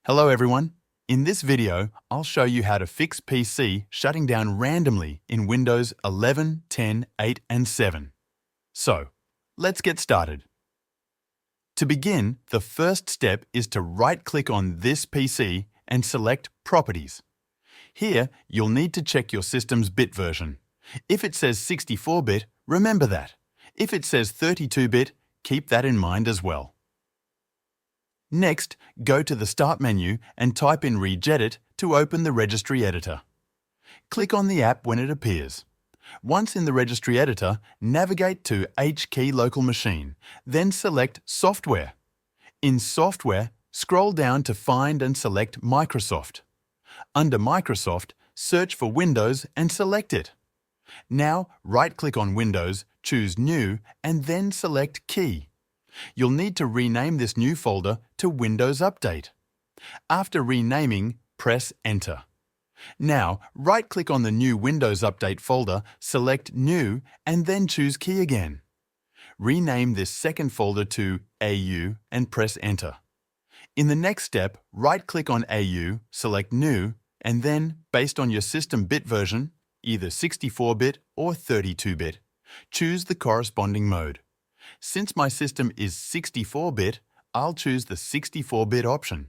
Hello everyone. In this video, I'll show you how to fix PC shutting down randomly in Windows 11, 10, 8 and 7. So, let's get started. To begin, the first step is to right-click on this PC and select Properties. Here, you'll need to check your system's bit version. If it says 64-bit, remember that. If it says 32-bit, keep that in mind as well. Next, go to the Start menu and type in Regedit to open the registry editor. Click on the app when it appears. Once in the registry editor, navigate to H-key Local Machine, then select Software. In Software, scroll down to find and select Microsoft. Under Microsoft, search for Windows and select it. Now, right-click on Windows, choose New, and then select Key. You'll need to rename this new folder to Windows Update. After renaming, press Enter. Now, right-click on the new Windows Update folder, select New, and then choose Key again. Rename this second folder to AU and press Enter. In the next step, right-click on AU, select New, and then, based on your system bit version, either 64-bit or 32-bit, choose the corresponding mode. Since my system is 64-bit, I'll choose the 64-bit option.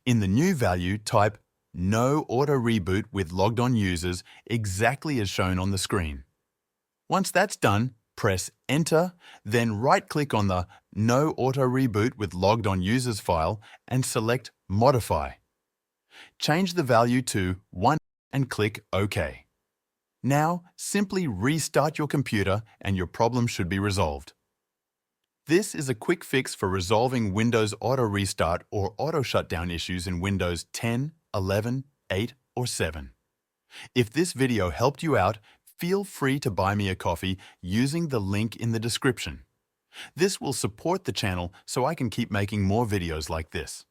In the new value, type No Auto Reboot with Logged On Users exactly as shown on the screen. Once that's done, press Enter, then right-click on the No Auto Reboot with Logged On Users file and select Modify. Change the value to 1 and click OK. Now, simply restart your computer and your problem should be resolved. This is a quick fix for resolving Windows Auto Restart or Auto Shutdown issues in Windows 10, 11, 8 or 7. If this video helped you out, feel free to buy me a coffee using the link in the description. This will support the channel so I can keep making more videos like this.